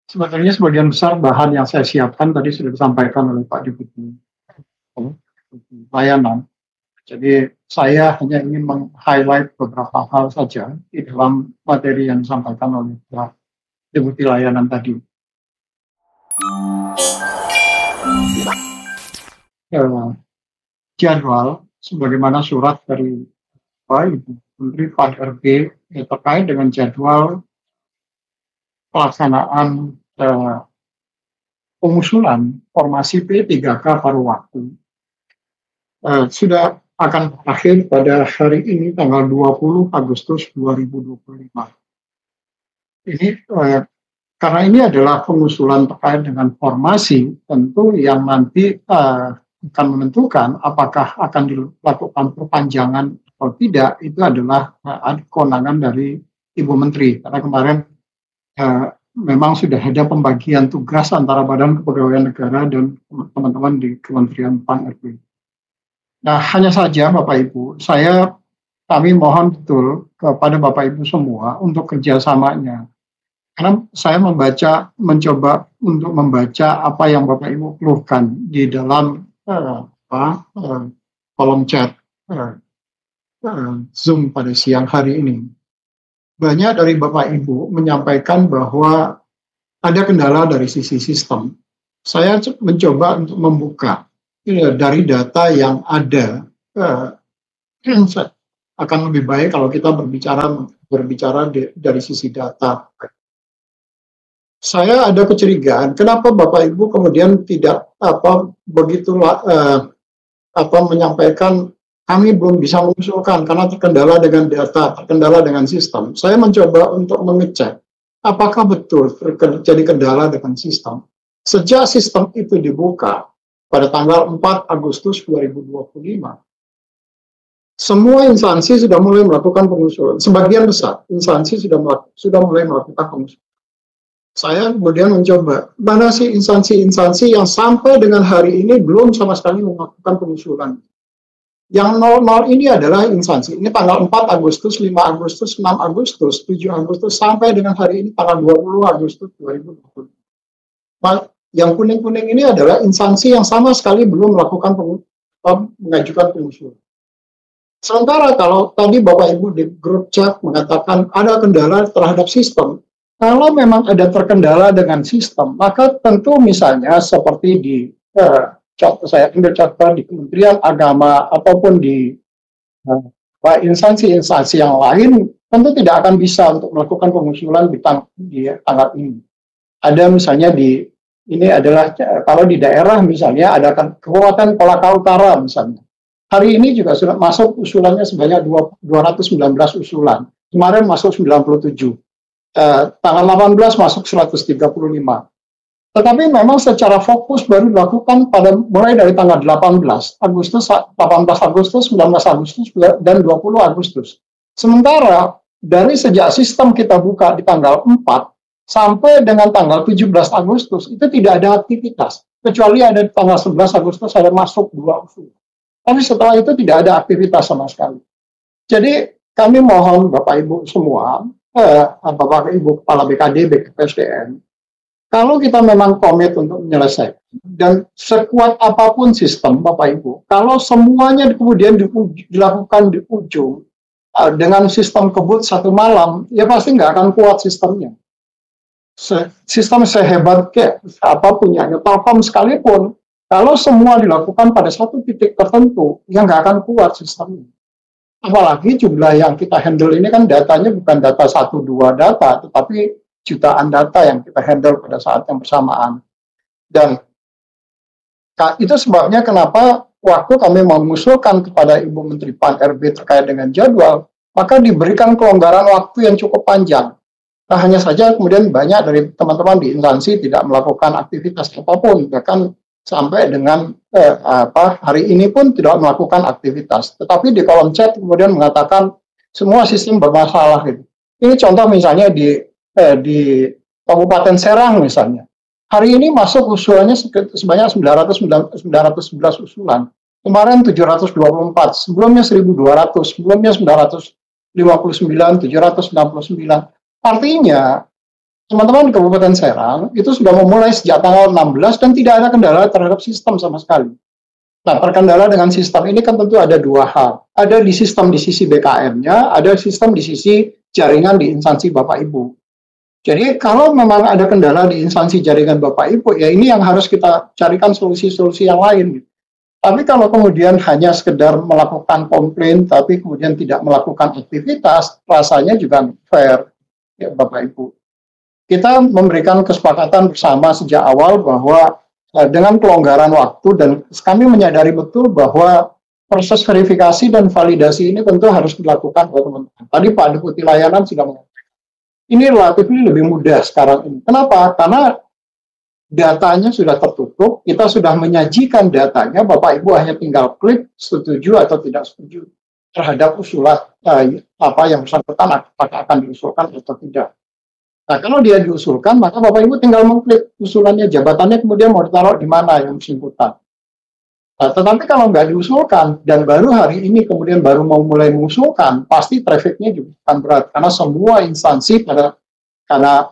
Sebenarnya sebagian besar bahan yang saya siapkan tadi sudah disampaikan oleh Pak Deputi Layanan. Jadi saya hanya ingin meng-highlight beberapa hal saja di dalam materi yang disampaikan oleh Pak Deputi Layanan tadi. Jadwal sebagaimana surat dari Pak Ibu Menteri Pan-RB terkait dengan jadwal pelaksanaan pengusulan formasi P3K paruh waktu sudah akan berakhir pada hari ini tanggal 20 Agustus 2025. Ini karena ini adalah pengusulan terkait dengan formasi, tentu yang nanti akan menentukan apakah akan dilakukan perpanjangan atau tidak, itu adalah kewenangan dari Ibu Menteri. Karena kemarin memang sudah ada pembagian tugas antara Badan Kepegawaian Negara dan teman-teman di Kementerian Pan-RB. Nah, hanya saja Bapak Ibu, kami mohon betul kepada Bapak Ibu semua untuk kerjasamanya. Karena saya mencoba untuk membaca apa yang Bapak Ibu keluhkan di dalam kolom chat Zoom pada siang hari ini. Banyak dari Bapak Ibu menyampaikan bahwa ada kendala dari sisi sistem. Saya mencoba untuk membuka dari data yang ada. Akan lebih baik kalau kita berbicara dari sisi data. Saya ada kecurigaan, kenapa Bapak Ibu kemudian tidak menyampaikan kami belum bisa mengusulkan karena terkendala dengan data, terkendala dengan sistem. Saya mencoba untuk mengecek apakah betul terjadi kendala dengan sistem. Sejak sistem itu dibuka pada tanggal 4 Agustus 2025, semua instansi sudah mulai melakukan pengusulan. Sebagian besar instansi sudah mulai melakukan pengusulan. Saya kemudian mencoba, mana sih instansi-instansi yang sampai dengan hari ini belum sama sekali melakukan pengusulan. Yang 00 ini adalah instansi. Ini tanggal 4 Agustus, 5 Agustus, 6 Agustus, 7 Agustus, sampai dengan hari ini tanggal 20 Agustus 2020. Yang kuning-kuning ini adalah instansi yang sama sekali belum mengajukan pengusulan. Sementara kalau tadi Bapak Ibu di grup chat mengatakan ada kendala terhadap sistem, kalau memang ada terkendala dengan sistem, maka tentu misalnya seperti di saya ambil contoh di Kementerian Agama ataupun di instansi-instansi yang lain, tentu tidak akan bisa untuk melakukan pengusulan di tanggal ini. Ada misalnya ini adalah kalau di daerah misalnya ada Kabupaten Kolaka Utara misalnya. Hari ini juga sudah masuk usulannya sebanyak 219 usulan. Kemarin masuk 97. Tanggal 18 masuk 135. Tetapi memang secara fokus baru dilakukan mulai dari tanggal 18 Agustus, 19 Agustus, dan 20 Agustus. Sementara dari sejak sistem kita buka di tanggal 4 sampai dengan tanggal 17 Agustus, itu tidak ada aktivitas. Kecuali ada di tanggal 11 Agustus ada masuk 2 usul. Tapi setelah itu tidak ada aktivitas sama sekali. Jadi kami mohon Bapak Ibu semua, Bapak Ibu Kepala BKD, BKPSDM, kalau kita memang komit untuk menyelesaikan, dan sekuat apapun sistem Bapak Ibu, kalau semuanya kemudian dilakukan di ujung, dengan sistem kebut satu malam, ya pasti nggak akan kuat sistemnya. Sistem sehebat apa punyanya Telkom sekalipun, kalau semua dilakukan pada satu titik tertentu, ya nggak akan kuat sistemnya. Apalagi jumlah yang kita handle ini kan datanya bukan data 1-2 data, tetapi jutaan data yang kita handle pada saat yang bersamaan. Dan itu sebabnya kenapa waktu kami mengusulkan kepada Ibu Menteri Pan-RB terkait dengan jadwal, maka diberikan kelonggaran waktu yang cukup panjang. Nah, hanya saja kemudian banyak dari teman-teman di instansi tidak melakukan aktivitas apapun, bahkan sampai dengan hari ini pun tidak melakukan aktivitas. Tetapi di kolom chat kemudian mengatakan semua sistem bermasalah. Gitu. Ini contoh misalnya di Kabupaten Serang misalnya. Hari ini masuk usulannya sebanyak 911 usulan. Kemarin 724, sebelumnya 1.200, sebelumnya 959, 769. Artinya teman-teman di Kabupaten Serang itu sudah memulai sejak tanggal 16 dan tidak ada kendala terhadap sistem sama sekali. Nah, terkendala dengan sistem ini kan tentu ada dua hal. Ada di sistem di sisi BKM-nya, ada sistem di sisi jaringan di instansi Bapak Ibu. Jadi kalau memang ada kendala di instansi jaringan Bapak Ibu, ya ini yang harus kita carikan solusi-solusi yang lain. Tapi kalau kemudian hanya sekedar melakukan komplain, tapi kemudian tidak melakukan aktivitas, rasanya juga fair, ya Bapak Ibu. Kita memberikan kesepakatan bersama sejak awal bahwa dengan kelonggaran waktu dan kami menyadari betul bahwa proses verifikasi dan validasi ini tentu harus dilakukan oleh teman-teman. Tadi Pak Deputi Layanan sudah mengatakan ini relatif lebih mudah sekarang ini. Kenapa? Karena datanya sudah tertutup, kita sudah menyajikan datanya, Bapak Ibu hanya tinggal klik setuju atau tidak setuju terhadap usulan apa yang bersangkutan apakah akan diusulkan atau tidak. Nah, kalau dia diusulkan, maka Bapak Ibu tinggal mengklik usulannya, jabatannya kemudian mau ditaruh di mana yang bersangkutan. Nah, tetapi kalau nggak diusulkan dan baru hari ini kemudian baru mau mulai mengusulkan, pasti trafficnya juga akan berat karena semua instansi karena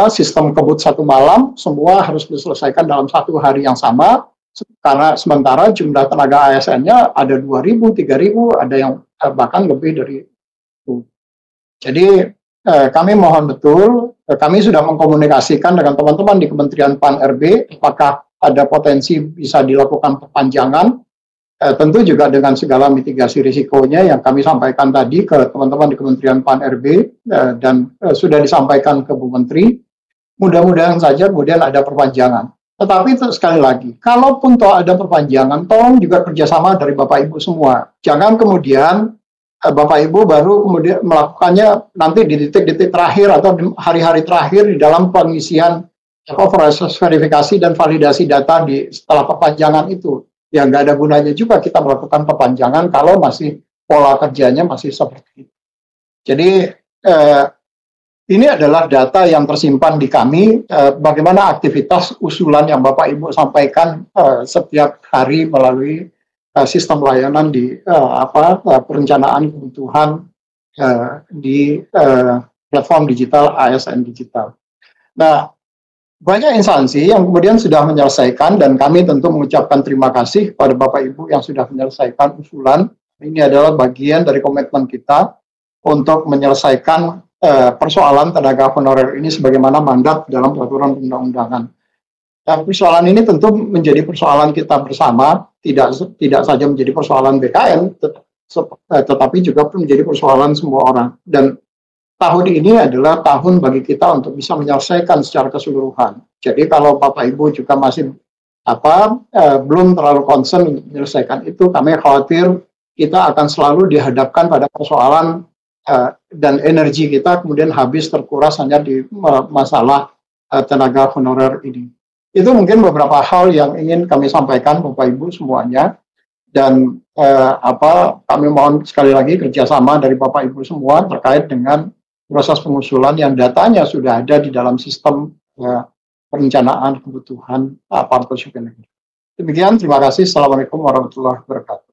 sistem kebut satu malam semua harus diselesaikan dalam satu hari yang sama karena sementara jumlah tenaga ASN-nya ada 2.000, 3.000, ada yang bahkan lebih dari itu. Jadi kami mohon betul, kami sudah mengkomunikasikan dengan teman-teman di Kementerian PAN-RB apakah ada potensi bisa dilakukan perpanjangan, tentu juga dengan segala mitigasi risikonya yang kami sampaikan tadi ke teman-teman di Kementerian PAN-RB dan sudah disampaikan ke Bu Menteri. Mudah-mudahan saja kemudian ada perpanjangan. Tetapi itu sekali lagi, kalaupun toh ada perpanjangan, tolong juga kerjasama dari Bapak Ibu semua. Jangan kemudian Bapak Ibu baru kemudian melakukannya nanti di detik-detik terakhir atau hari-hari terakhir di dalam pengisian proses verifikasi dan validasi data setelah perpanjangan itu. Ya nggak ada gunanya juga kita melakukan perpanjangan kalau masih pola kerjanya masih seperti itu. Jadi ini adalah data yang tersimpan di kami, bagaimana aktivitas usulan yang Bapak Ibu sampaikan setiap hari melalui sistem layanan di perencanaan kebutuhan di platform digital ASN digital. Nah, banyak instansi yang kemudian sudah menyelesaikan dan kami tentu mengucapkan terima kasih kepada Bapak Ibu yang sudah menyelesaikan usulan. Ini adalah bagian dari komitmen kita untuk menyelesaikan persoalan tenaga honorer ini sebagaimana mandat dalam peraturan undang-undangan. Dan persoalan ini tentu menjadi persoalan kita bersama, tidak saja menjadi persoalan BKN, tetapi juga menjadi persoalan semua orang. Dan tahun ini adalah tahun bagi kita untuk bisa menyelesaikan secara keseluruhan. Jadi kalau Bapak Ibu juga masih belum terlalu concern untuk menyelesaikan itu, kami khawatir kita akan selalu dihadapkan pada persoalan dan energi kita kemudian habis terkuras hanya di masalah tenaga honorer ini. Itu mungkin beberapa hal yang ingin kami sampaikan Bapak Ibu semuanya. Dan kami mohon sekali lagi kerjasama dari Bapak Ibu semua terkait dengan proses pengusulan yang datanya sudah ada di dalam sistem perencanaan kebutuhan aparatur sipil negara. Demikian, terima kasih. Assalamualaikum warahmatullahi wabarakatuh.